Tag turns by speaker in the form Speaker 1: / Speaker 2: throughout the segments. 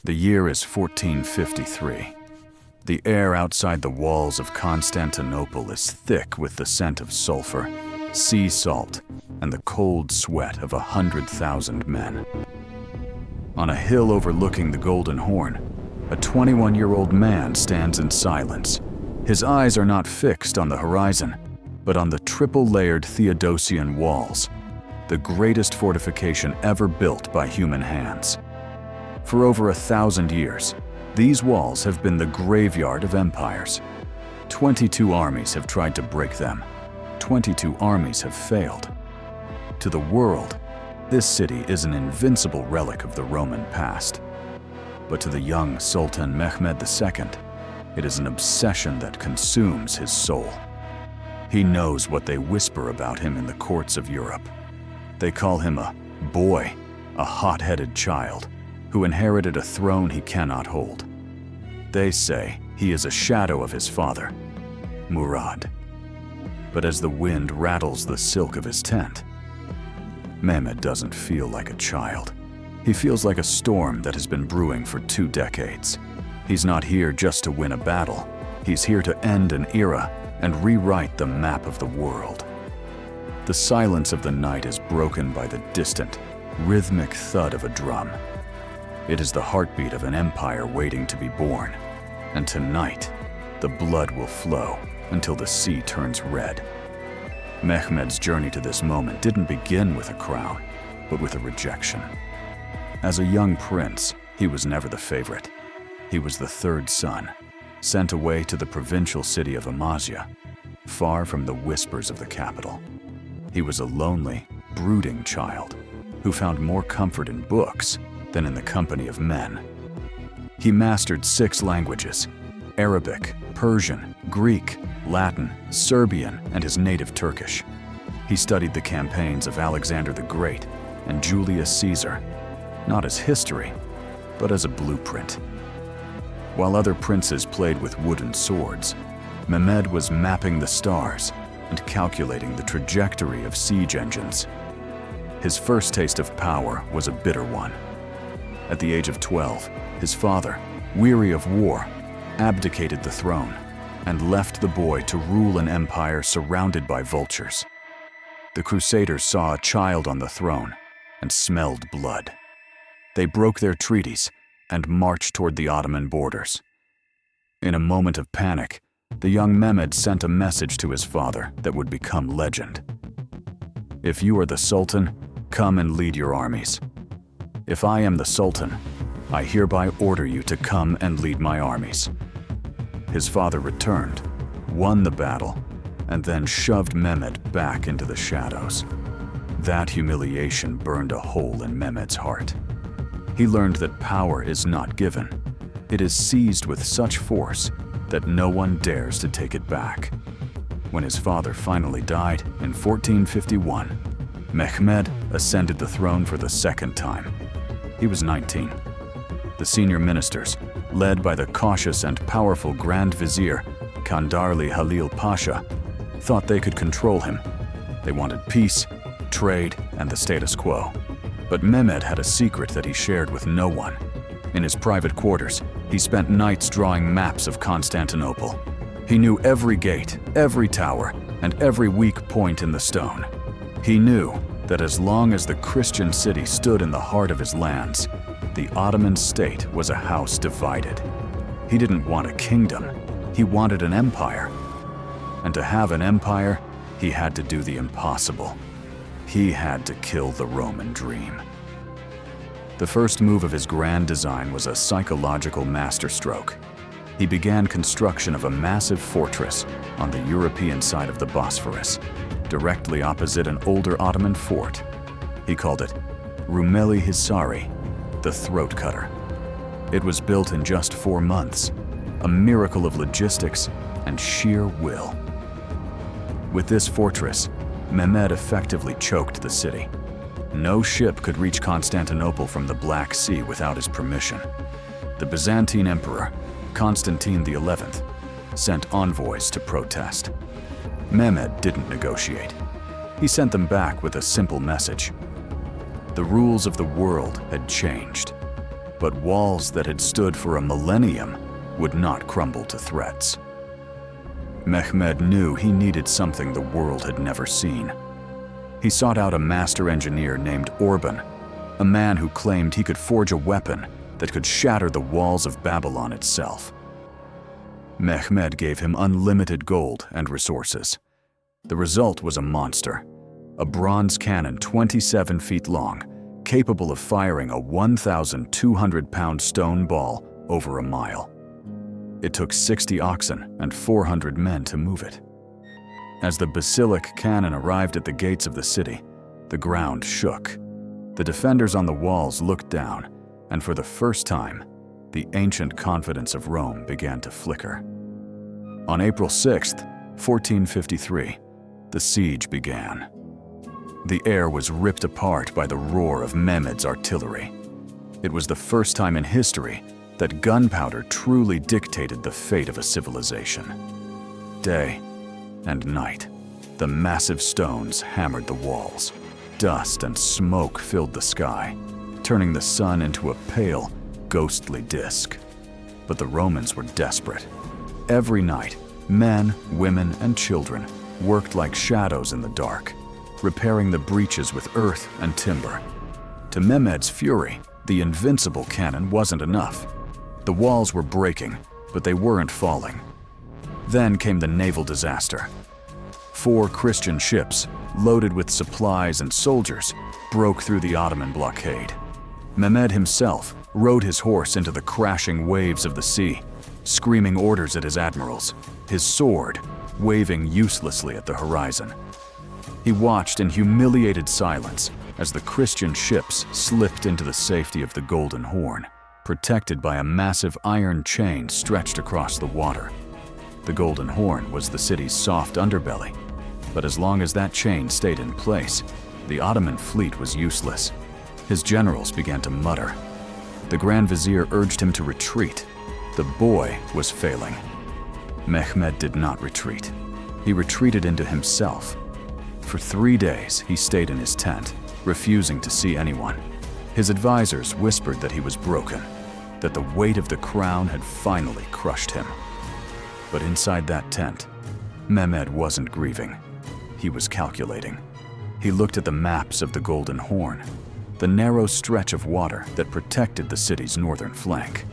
Speaker 1: The year is 1453. The air outside the walls of Constantinople is thick with the scent of sulfur, sea salt, and the cold sweat of 100,000 men. On a hill overlooking the Golden Horn, a 21-year-old man stands in silence. His eyes are not fixed on the horizon, but on the triple-layered Theodosian walls, the greatest fortification ever built by human hands. For over 1,000 years, these walls have been the graveyard of empires. 22 armies have tried to break them. 22 armies have failed. To the world, this city is an invincible relic of the Roman past. But to the young Sultan Mehmed II, it is an obsession that consumes his soul. He knows what they whisper about him in the courts of Europe. They call him a boy, a hot-headed child, who inherited a throne he cannot hold. They say he is a shadow of his father, Murad. But as the wind rattles the silk of his tent, Mehmed doesn't feel like a child. He feels like a storm that has been brewing for 2 decades. He's not here just to win a battle. He's here to end an era and rewrite the map of the world. The silence of the night is broken by the distant, rhythmic thud of a drum. It is the heartbeat of an empire waiting to be born. And tonight, the blood will flow until the sea turns red. Mehmed's journey to this moment didn't begin with a crown, but with a rejection. As a young prince, he was never the favorite. He was the 3rd son, sent away to the provincial city of Amasya, far from the whispers of the capital. He was a lonely, brooding child who found more comfort in books than in the company of men. He mastered 6 languages: Arabic, Persian, Greek, Latin, Serbian, and his native Turkish. He studied the campaigns of Alexander the Great and Julius Caesar, not as history, but as a blueprint. While other princes played with wooden swords, Mehmed was mapping the stars and calculating the trajectory of siege engines. His first taste of power was a bitter one. At the age of 12, his father, weary of war, abdicated the throne and left the boy to rule an empire surrounded by vultures. The Crusaders saw a child on the throne and smelled blood. They broke their treaties and marched toward the Ottoman borders. In a moment of panic, the young Mehmed sent a message to his father that would become legend. "If you are the Sultan, come and lead your armies. If I am the Sultan, I hereby order you to come and lead my armies." His father returned, won the battle, and then shoved Mehmed back into the shadows. That humiliation burned a hole in Mehmed's heart. He learned that power is not given. It is seized with such force that no one dares to take it back. When his father finally died in 1451, Mehmed ascended the throne for the 2nd time. He was 19. The senior ministers, led by the cautious and powerful Grand Vizier, Kandarli Halil Pasha, thought they could control him. They wanted peace, trade, and the status quo. But Mehmed had a secret that he shared with no one. In his private quarters, he spent nights drawing maps of Constantinople. He knew every gate, every tower, and every weak point in the stone. He knew that as long as the Christian city stood in the heart of his lands, the Ottoman state was a house divided. He didn't want a kingdom, he wanted an empire. And to have an empire, he had to do the impossible. He had to kill the Roman dream. The first move of his grand design was a psychological masterstroke. He began construction of a massive fortress on the European side of the Bosphorus, directly opposite an older Ottoman fort. He called it Rumeli Hisari, the throat cutter. It was built in just 4 months, a miracle of logistics and sheer will. With this fortress, Mehmed effectively choked the city. No ship could reach Constantinople from the Black Sea without his permission. The Byzantine Emperor, Constantine XI, sent envoys to protest. Mehmed didn't negotiate. He sent them back with a simple message. The rules of the world had changed. but walls that had stood for a millennium would not crumble to threats. Mehmed knew he needed something the world had never seen. He sought out a master engineer named Orban, a man who claimed he could forge a weapon that could shatter the walls of Babylon itself. Mehmed gave him unlimited gold and resources. The result was a monster, a bronze cannon 27 feet long, capable of firing a 1,200-pound stone ball over a mile. It took 60 oxen and 400 men to move it. As the basilic cannon arrived at the gates of the city, the ground shook. The defenders on the walls looked down, and for the first time, the ancient confidence of Rome began to flicker. On April 6, 1453, the siege began. The air was ripped apart by the roar of Mehmed's artillery. It was the first time in history that gunpowder truly dictated the fate of a civilization. Day and night, the massive stones hammered the walls. Dust and smoke filled the sky, turning the sun into a pale, ghostly disk. But the Romans were desperate. Every night, men, women, and children worked like shadows in the dark, repairing the breaches with earth and timber. To Mehmed's fury, the invincible cannon wasn't enough. The walls were breaking, but they weren't falling. Then came the naval disaster. 4 Christian ships, loaded with supplies and soldiers, broke through the Ottoman blockade. Mehmed himself rode his horse into the crashing waves of the sea, screaming orders at his admirals, his sword waving uselessly at the horizon. He watched in humiliated silence as the Christian ships slipped into the safety of the Golden Horn, protected by a massive iron chain stretched across the water. The Golden Horn was the city's soft underbelly, but as long as that chain stayed in place, the Ottoman fleet was useless. His generals began to mutter. The Grand Vizier urged him to retreat. The boy was failing. Mehmed did not retreat. He retreated into himself. For 3 days, he stayed in his tent, refusing to see anyone. His advisors whispered that he was broken, that the weight of the crown had finally crushed him. But inside that tent, Mehmed wasn't grieving. He was calculating. He looked at the maps of the Golden Horn, the narrow stretch of water that protected the city's northern flank.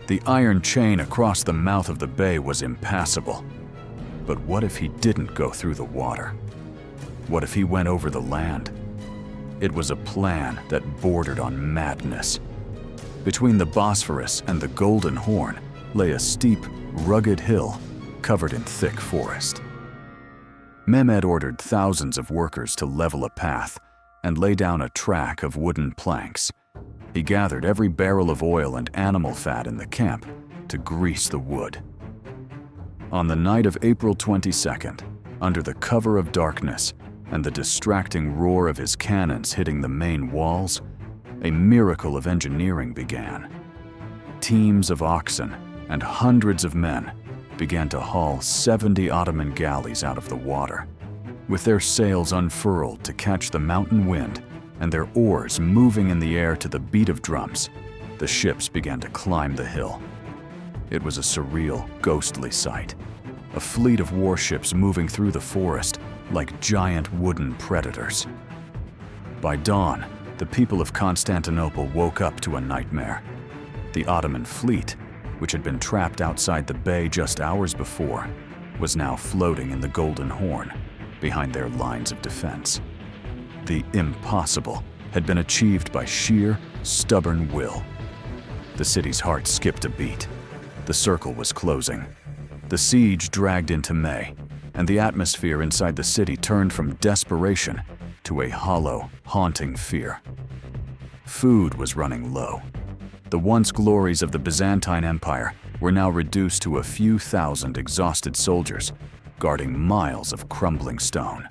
Speaker 1: The iron chain across the mouth of the bay was impassable. But what if he didn't go through the water? What if he went over the land? It was a plan that bordered on madness. Between the Bosphorus and the Golden Horn lay a steep, rugged hill covered in thick forest. Mehmed ordered thousands of workers to level a path and lay down a track of wooden planks. He gathered every barrel of oil and animal fat in the camp to grease the wood. On the night of April 22nd, under the cover of darkness and the distracting roar of his cannons hitting the main walls, a miracle of engineering began. Teams of oxen and hundreds of men began to haul 70 Ottoman galleys out of the water. With their sails unfurled to catch the mountain wind and their oars moving in the air to the beat of drums, the ships began to climb the hill. It was a surreal, ghostly sight. A fleet of warships moving through the forest like giant wooden predators. By dawn, the people of Constantinople woke up to a nightmare. The Ottoman fleet, which had been trapped outside the bay just hours before, was now floating in the Golden Horn, behind their lines of defense. The impossible had been achieved by sheer, stubborn will. The city's heart skipped a beat. The circle was closing. The siege dragged into May, and the atmosphere inside the city turned from desperation to a hollow, haunting fear. Food was running low. The once glories of the Byzantine Empire were now reduced to a few thousand exhausted soldiers guarding miles of crumbling stone.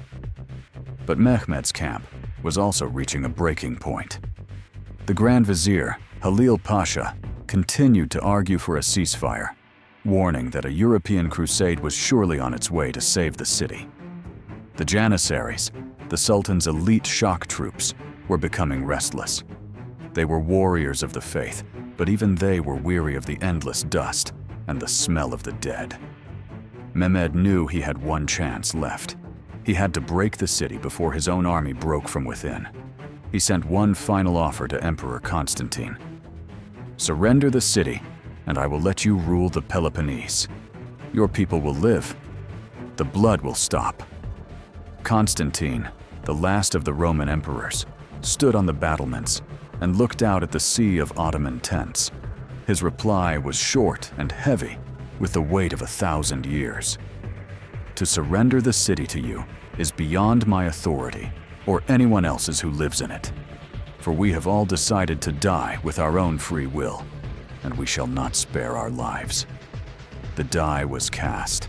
Speaker 1: But Mehmed's camp was also reaching a breaking point. The Grand Vizier, Halil Pasha, continued to argue for a ceasefire, warning that a European crusade was surely on its way to save the city. The Janissaries, the Sultan's elite shock troops, were becoming restless. They were warriors of the faith, but even they were weary of the endless dust and the smell of the dead. Mehmed knew he had one chance left. He had to break the city before his own army broke from within. He sent one final offer to Emperor Constantine. "Surrender the city, and I will let you rule the Peloponnese. Your people will live. The blood will stop." Constantine, the last of the Roman emperors, stood on the battlements and looked out at the sea of Ottoman tents. His reply was short and heavy, with the weight of 1,000 years. "To surrender the city to you is beyond my authority or anyone else's who lives in it. For we have all decided to die with our own free will, and we shall not spare our lives." The die was cast.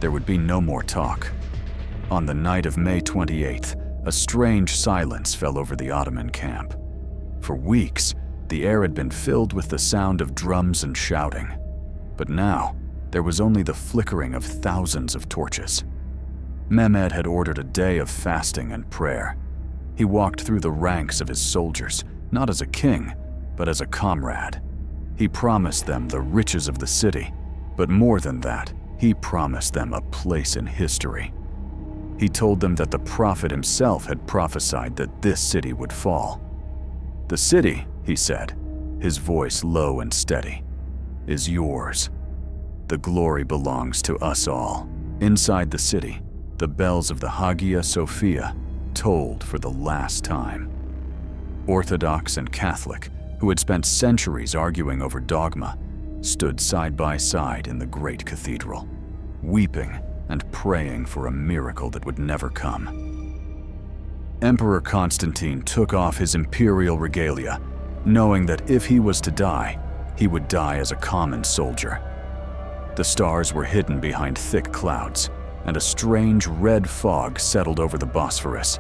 Speaker 1: There would be no more talk. On the night of May 28th, a strange silence fell over the Ottoman camp. For weeks, the air had been filled with the sound of drums and shouting. But now, there was only the flickering of thousands of torches. Mehmed had ordered a day of fasting and prayer. He walked through the ranks of his soldiers, not as a king, but as a comrade. He promised them the riches of the city, but more than that, he promised them a place in history. He told them that the prophet himself had prophesied that this city would fall. "The city," he said, his voice low and steady, "is yours. The glory belongs to us all." Inside the city, the bells of the Hagia Sophia tolled for the last time. Orthodox and Catholic, who had spent centuries arguing over dogma, stood side by side in the great cathedral, weeping and praying for a miracle that would never come. Emperor Constantine took off his imperial regalia, knowing that if he was to die, he would die as a common soldier. The stars were hidden behind thick clouds, and a strange red fog settled over the Bosphorus.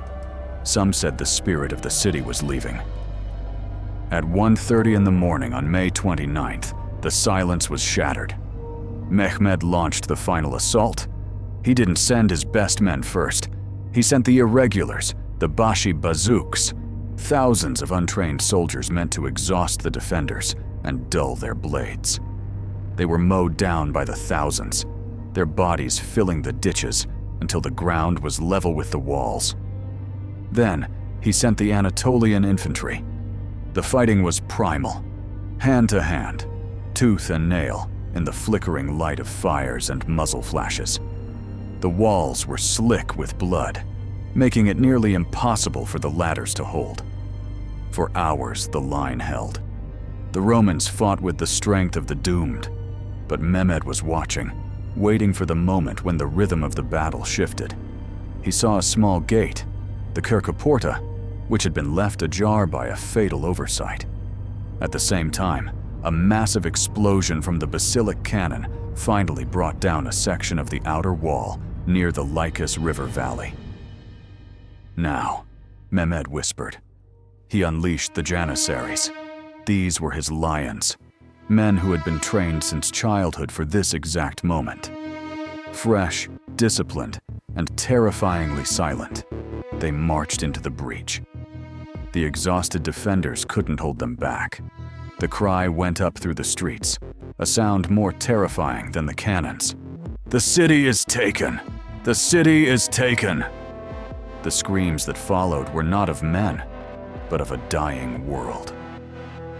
Speaker 1: Some said the spirit of the city was leaving. At 1:30 in the morning on May 29th, the silence was shattered. Mehmed launched the final assault. He didn't send his best men first. He sent the irregulars, the Bashi bazooks, thousands of untrained soldiers meant to exhaust the defenders and dull their blades. They were mowed down by the thousands, their bodies filling the ditches until the ground was level with the walls. Then, he sent the Anatolian infantry. The fighting was primal, hand to hand, tooth and nail in the flickering light of fires and muzzle flashes. The walls were slick with blood, making it nearly impossible for the ladders to hold. For hours, the line held. The Romans fought with the strength of the doomed, but Mehmed was watching, waiting for the moment when the rhythm of the battle shifted. He saw a small gate, the Kirkoporta, which had been left ajar by a fatal oversight. At the same time, a massive explosion from the basilic cannon finally brought down a section of the outer wall near the Lycus River valley. "Now," Mehmed whispered. He unleashed the Janissaries. These were his lions, men who had been trained since childhood for this exact moment. Fresh, disciplined, and terrifyingly silent, they marched into the breach. The exhausted defenders couldn't hold them back. The cry went up through the streets, a sound more terrifying than the cannons. "The city is taken! The city is taken!" The screams that followed were not of men, but of a dying world.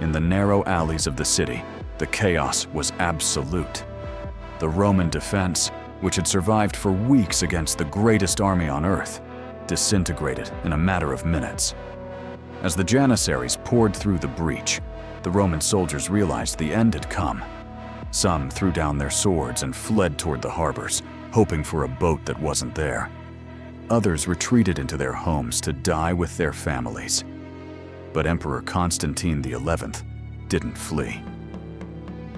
Speaker 1: In the narrow alleys of the city, the chaos was absolute. The Roman defense, which had survived for weeks against the greatest army on earth, disintegrated in a matter of minutes. As the Janissaries poured through the breach, the Roman soldiers realized the end had come. Some threw down their swords and fled toward the harbors, hoping for a boat that wasn't there. Others retreated into their homes to die with their families. But Emperor Constantine XI didn't flee.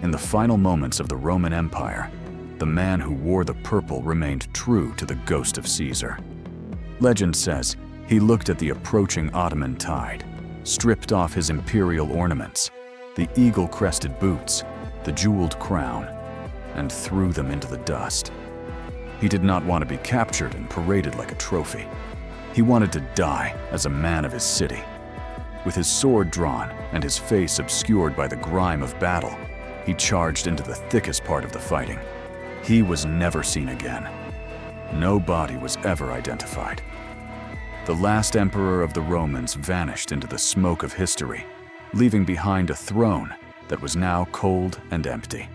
Speaker 1: In the final moments of the Roman Empire, the man who wore the purple remained true to the ghost of Caesar. Legend says he looked at the approaching Ottoman tide, stripped off his imperial ornaments, the eagle-crested boots, the jeweled crown, and threw them into the dust. He did not want to be captured and paraded like a trophy. He wanted to die as a man of his city. With his sword drawn and his face obscured by the grime of battle, he charged into the thickest part of the fighting. He was never seen again. No body was ever identified. The last emperor of the Romans vanished into the smoke of history, leaving behind a throne that was now cold and empty.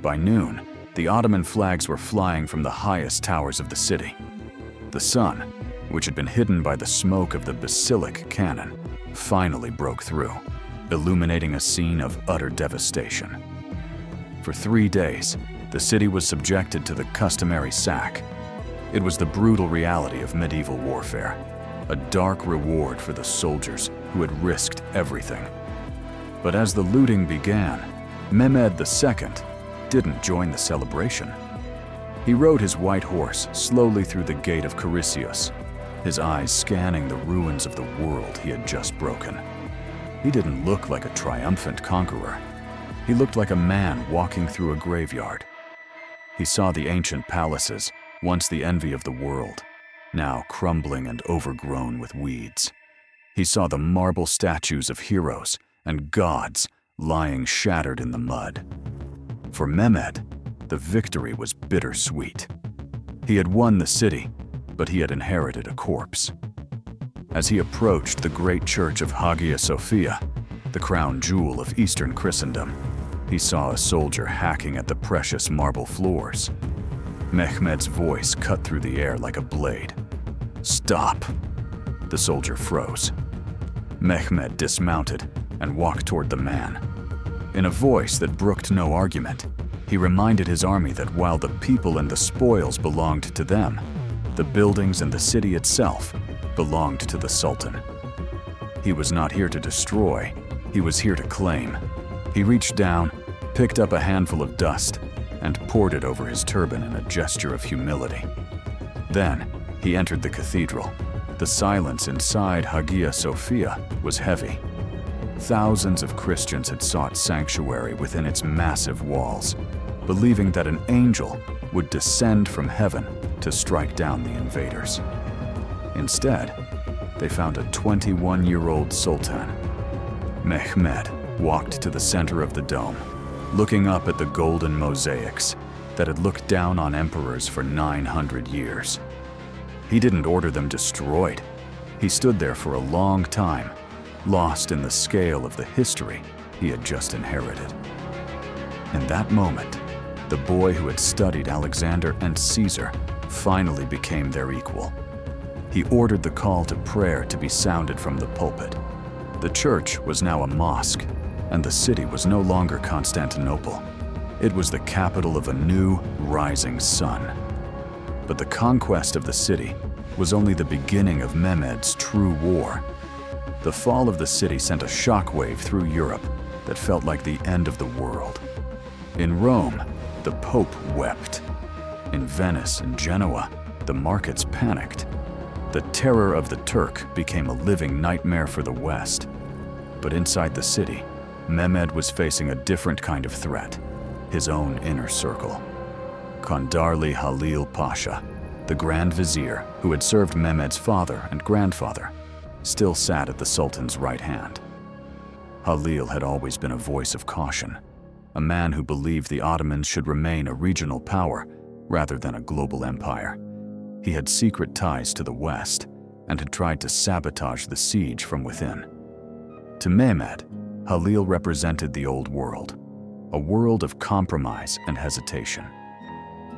Speaker 1: By noon, the Ottoman flags were flying from the highest towers of the city. The sun, which had been hidden by the smoke of the basilic cannon, finally broke through, illuminating a scene of utter devastation. For 3 days, the city was subjected to the customary sack. It was the brutal reality of medieval warfare, a dark reward for the soldiers who had risked everything. But as the looting began, Mehmed II didn't join the celebration. He rode his white horse slowly through the gate of Carisius, his eyes scanning the ruins of the world he had just broken. He didn't look like a triumphant conqueror. He looked like a man walking through a graveyard. He saw the ancient palaces, once the envy of the world, now crumbling and overgrown with weeds. He saw the marble statues of heroes and gods lying shattered in the mud. For Mehmed, the victory was bittersweet. He had won the city, but he had inherited a corpse. As he approached the great church of Hagia Sophia, the crown jewel of Eastern Christendom, he saw a soldier hacking at the precious marble floors. Mehmed's voice cut through the air like a blade. "Stop!" The soldier froze. Mehmed dismounted and walked toward the man. In a voice that brooked no argument, he reminded his army that while the people and the spoils belonged to them, the buildings and the city itself belonged to the Sultan. He was not here to destroy, he was here to claim. He reached down, picked up a handful of dust, and poured it over his turban in a gesture of humility. Then, he entered the cathedral. The silence inside Hagia Sophia was heavy. Thousands of Christians had sought sanctuary within its massive walls, believing that an angel would descend from heaven to strike down the invaders. Instead, they found a 21-year-old sultan. Mehmed walked to the center of the dome, looking up at the golden mosaics that had looked down on emperors for 900 years. He didn't order them destroyed. He stood there for a long time, lost in the scale of the history he had just inherited. In that moment, the boy who had studied Alexander and Caesar finally became their equal. He ordered the call to prayer to be sounded from the pulpit. The church was now a mosque, and the city was no longer Constantinople. It was the capital of a new, rising sun. But the conquest of the city was only the beginning of Mehmed's true war. The fall of the city sent a shockwave through Europe that felt like the end of the world. In Rome, the Pope wept. In Venice and Genoa, the markets panicked. The terror of the Turk became a living nightmare for the West. But inside the city, Mehmed was facing a different kind of threat, his own inner circle. Kondarli Halil Pasha, the Grand Vizier who had served Mehmed's father and grandfather, still sat at the Sultan's right hand. Halil had always been a voice of caution, a man who believed the Ottomans should remain a regional power rather than a global empire. He had secret ties to the West and had tried to sabotage the siege from within. To Mehmed, Halil represented the old world, a world of compromise and hesitation.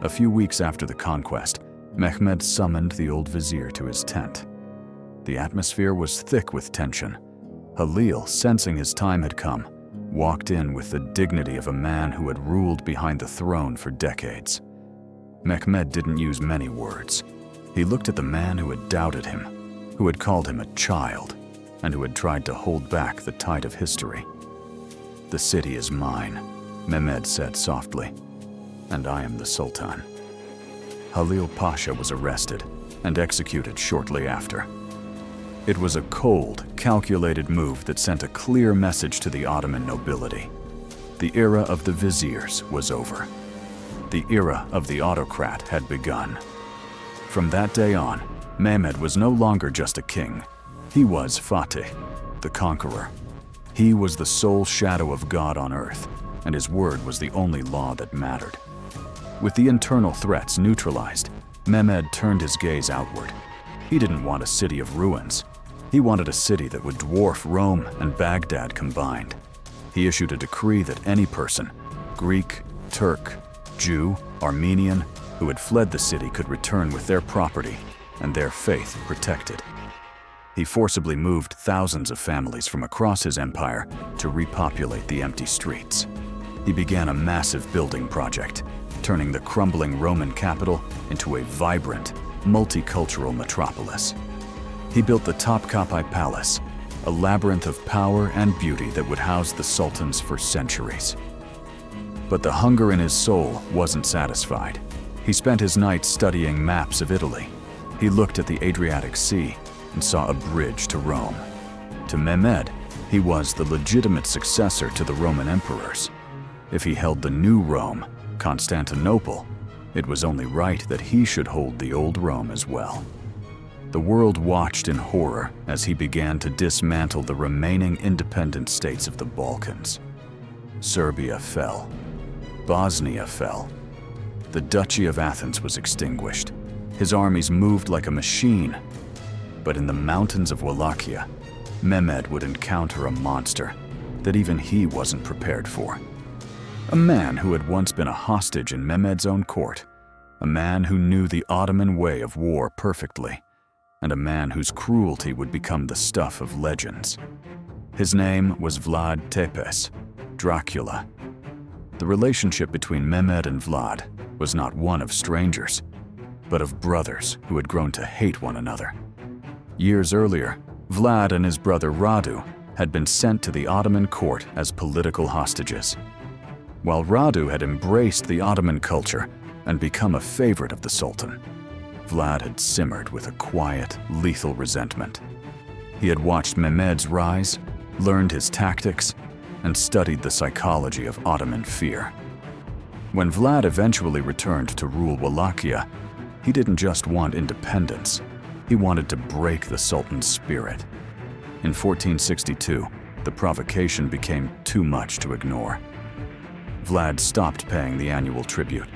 Speaker 1: A few weeks after the conquest, Mehmed summoned the old vizier to his tent. The atmosphere was thick with tension. Halil, sensing his time had come, walked in with the dignity of a man who had ruled behind the throne for decades. Mehmed didn't use many words. He looked at the man who had doubted him, who had called him a child, and who had tried to hold back the tide of history. "The city is mine," Mehmed said softly, "and I am the Sultan." Halil Pasha was arrested and executed shortly after. It was a cold, calculated move that sent a clear message to the Ottoman nobility. The era of the viziers was over. The era of the autocrat had begun. From that day on, Mehmed was no longer just a king. He was Fatih, the Conqueror. He was the sole shadow of God on earth, and his word was the only law that mattered. With the internal threats neutralized, Mehmed turned his gaze outward. He didn't want a city of ruins. He wanted a city that would dwarf Rome and Baghdad combined. He issued a decree that any person, Greek, Turk, Jew, Armenian, who had fled the city could return with their property and their faith protected. He forcibly moved thousands of families from across his empire to repopulate the empty streets. He began a massive building project, turning the crumbling Roman capital into a vibrant, multicultural metropolis. He built the Topkapi Palace, a labyrinth of power and beauty that would house the sultans for centuries. But the hunger in his soul wasn't satisfied. He spent his nights studying maps of Italy. He looked at the Adriatic Sea and saw a bridge to Rome. To Mehmed, he was the legitimate successor to the Roman emperors. If he held the new Rome, Constantinople, it was only right that he should hold the old Rome as well. The world watched in horror as he began to dismantle the remaining independent states of the Balkans. Serbia fell. Bosnia fell. The Duchy of Athens was extinguished. His armies moved like a machine. But in the mountains of Wallachia, Mehmed would encounter a monster that even he wasn't prepared for. A man who had once been a hostage in Mehmed's own court, a man who knew the Ottoman way of war perfectly, and a man whose cruelty would become the stuff of legends. His name was Vlad Tepes, Dracula. The relationship between Mehmed and Vlad was not one of strangers, but of brothers who had grown to hate one another. Years earlier, Vlad and his brother Radu had been sent to the Ottoman court as political hostages. While Radu had embraced the Ottoman culture and become a favorite of the Sultan, Vlad had simmered with a quiet, lethal resentment. He had watched Mehmed's rise, learned his tactics, and studied the psychology of Ottoman fear. When Vlad eventually returned to rule Wallachia, he didn't just want independence, he wanted to break the Sultan's spirit. In 1462, the provocation became too much to ignore. Vlad stopped paying the annual tribute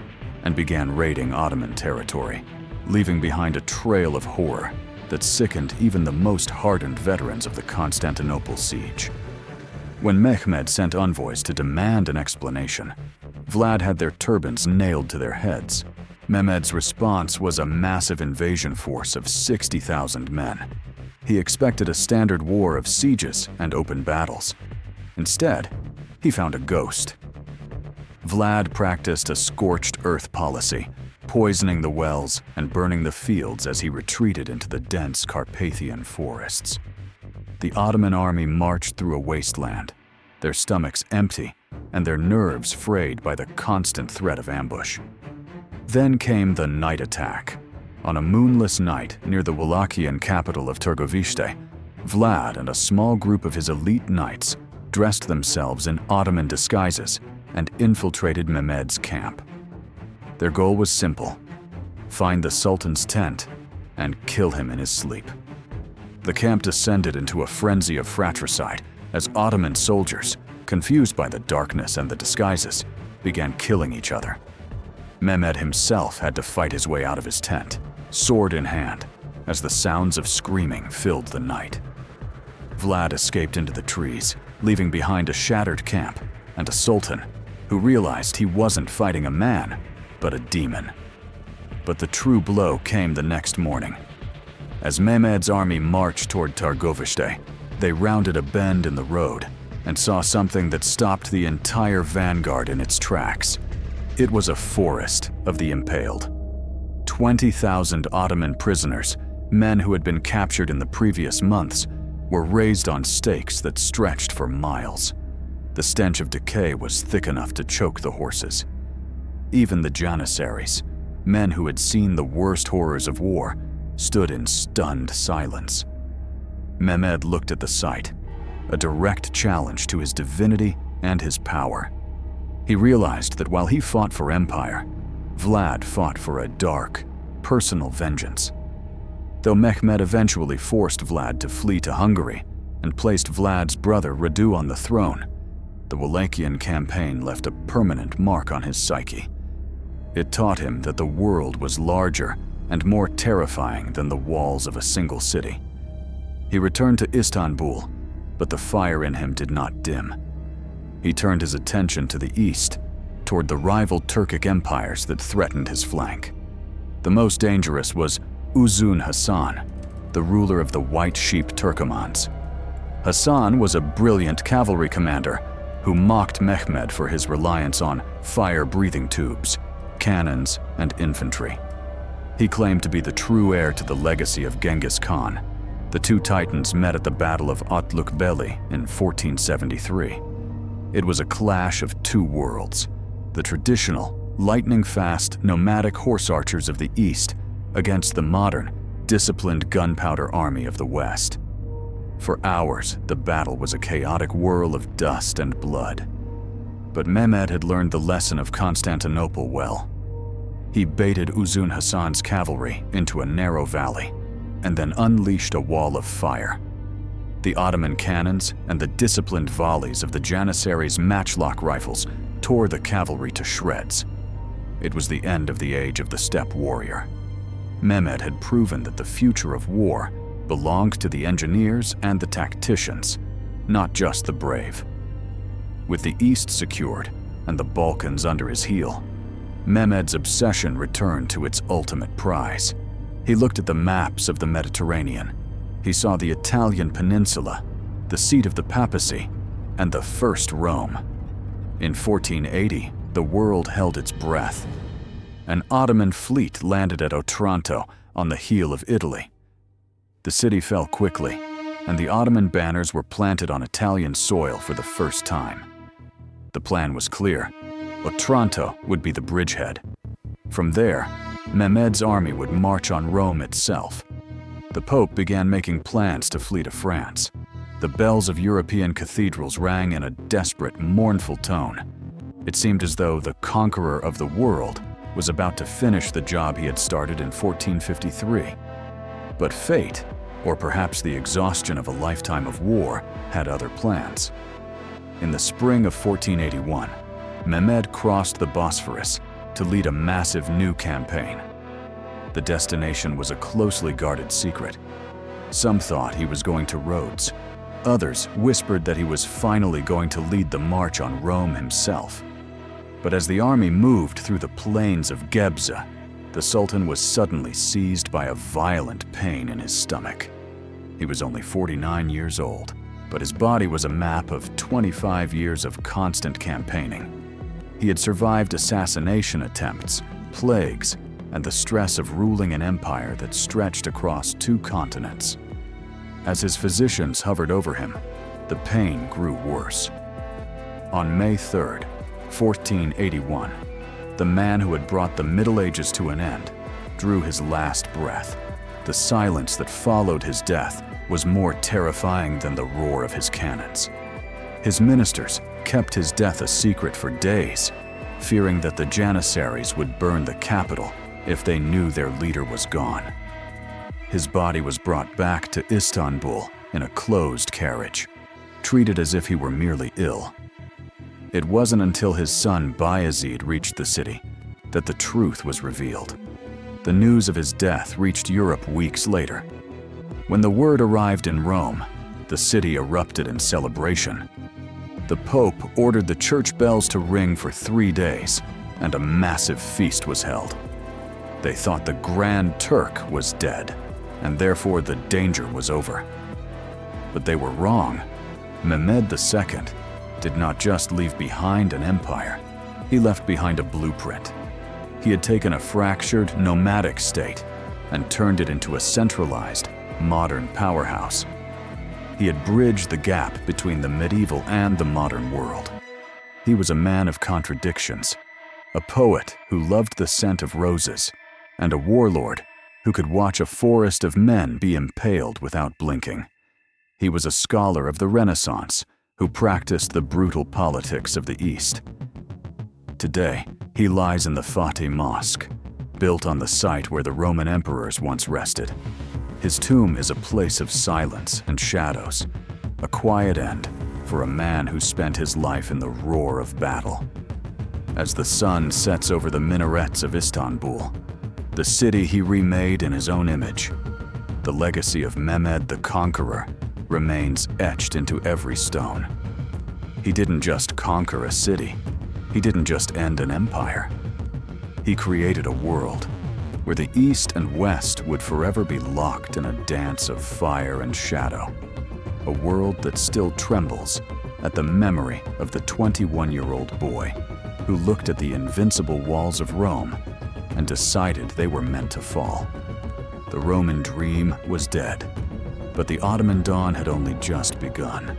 Speaker 1: and began raiding Ottoman territory, leaving behind a trail of horror that sickened even the most hardened veterans of the Constantinople siege. When Mehmed sent envoys to demand an explanation, Vlad had their turbans nailed to their heads. Mehmed's response was a massive invasion force of 60,000 men. He expected a standard war of sieges and open battles. Instead, he found a ghost. Vlad practiced a scorched earth policy, poisoning the wells and burning the fields as he retreated into the dense Carpathian forests. The Ottoman army marched through a wasteland, their stomachs empty and their nerves frayed by the constant threat of ambush. Then came the night attack. On a moonless night near the Wallachian capital of Târgoviște, Vlad and a small group of his elite knights dressed themselves in Ottoman disguises and infiltrated Mehmed's camp. Their goal was simple: find the Sultan's tent and kill him in his sleep. The camp descended into a frenzy of fratricide as Ottoman soldiers, confused by the darkness and the disguises, began killing each other. Mehmed himself had to fight his way out of his tent, sword in hand, as the sounds of screaming filled the night. Vlad escaped into the trees, leaving behind a shattered camp and a sultan who realized he wasn't fighting a man, but a demon. But the true blow came the next morning. As Mehmed's army marched toward Târgoviște, they rounded a bend in the road and saw something that stopped the entire vanguard in its tracks. It was a forest of the impaled. 20,000 Ottoman prisoners, men who had been captured in the previous months, were raised on stakes that stretched for miles. The stench of decay was thick enough to choke the horses. Even the janissaries, men who had seen the worst horrors of war, stood in stunned silence. Mehmed looked at the sight, a direct challenge to his divinity and his power. He realized that while he fought for empire, Vlad fought for a dark, personal vengeance. Though Mehmed eventually forced Vlad to flee to Hungary, and placed Vlad's brother Radu on the throne, the Wallachian campaign left a permanent mark on his psyche. It taught him that the world was larger and more terrifying than the walls of a single city. He returned to Istanbul, but the fire in him did not dim. He turned his attention to the east, toward the rival Turkic empires that threatened his flank. The most dangerous was Uzun Hasan, the ruler of the White Sheep Turkomans. Hasan was a brilliant cavalry commander who mocked Mehmed for his reliance on fire-breathing tubes, cannons, and infantry. He claimed to be the true heir to the legacy of Genghis Khan. The two titans met at the Battle of Otlukbeli in 1473. It was a clash of two worlds, the traditional, lightning-fast, nomadic horse archers of the East against the modern, disciplined gunpowder army of the West. For hours, the battle was a chaotic whirl of dust and blood. But Mehmed had learned the lesson of Constantinople well. He baited Uzun Hasan's cavalry into a narrow valley and then unleashed a wall of fire. The Ottoman cannons and the disciplined volleys of the Janissaries' matchlock rifles tore the cavalry to shreds. It was the end of the age of the steppe warrior. Mehmed had proven that the future of war belonged to the engineers and the tacticians, not just the brave. With the East secured and the Balkans under his heel, Mehmed's obsession returned to its ultimate prize. He looked at the maps of the Mediterranean. He saw the Italian peninsula, the seat of the papacy, and the first Rome. In 1480, the world held its breath. An Ottoman fleet landed at Otranto on the heel of Italy. The city fell quickly, and the Ottoman banners were planted on Italian soil for the first time. The plan was clear. Otranto would be the bridgehead. From there, Mehmed's army would march on Rome itself. The Pope began making plans to flee to France. The bells of European cathedrals rang in a desperate, mournful tone. It seemed as though the conqueror of the world was about to finish the job he had started in 1453. But fate, or perhaps the exhaustion of a lifetime of war, had other plans. In the spring of 1481, Mehmed crossed the Bosphorus to lead a massive new campaign. The destination was a closely guarded secret. Some thought he was going to Rhodes. Others whispered that he was finally going to lead the march on Rome himself. But as the army moved through the plains of Gebze, the Sultan was suddenly seized by a violent pain in his stomach. He was only 49 years old, but his body was a map of 25 years of constant campaigning. He had survived assassination attempts, plagues, and the stress of ruling an empire that stretched across 2 continents. As his physicians hovered over him, the pain grew worse. On May 3rd, 1481, the man who had brought the Middle Ages to an end drew his last breath. The silence that followed his death was more terrifying than the roar of his cannons. His ministers kept his death a secret for days, fearing that the Janissaries would burn the capital if they knew their leader was gone. His body was brought back to Istanbul in a closed carriage, treated as if he were merely ill. It wasn't until his son Bayezid reached the city that the truth was revealed. The news of his death reached Europe weeks later. When the word arrived in Rome, the city erupted in celebration. The Pope ordered the church bells to ring for 3 days, and a massive feast was held. They thought the Grand Turk was dead, and therefore the danger was over. But they were wrong. Mehmed II did not just leave behind an empire, he left behind a blueprint. He had taken a fractured, nomadic state and turned it into a centralized, modern powerhouse. He had bridged the gap between the medieval and the modern world. He was a man of contradictions, a poet who loved the scent of roses, and a warlord who could watch a forest of men be impaled without blinking. He was a scholar of the Renaissance who practiced the brutal politics of the East. Today, he lies in the Fatih Mosque, built on the site where the Roman emperors once rested. His tomb is a place of silence and shadows, A quiet end for a man who spent his life in the roar of battle. As the sun sets over the minarets of Istanbul, the city he remade in his own image, the legacy of Mehmed the Conqueror remains etched into every stone. He didn't just conquer a city. He didn't just end an empire. He created a world where the East and West would forever be locked in a dance of fire and shadow. A world that still trembles at the memory of the 21-year-old boy who looked at the invincible walls of Rome and decided they were meant to fall. The Roman dream was dead, but the Ottoman dawn had only just begun.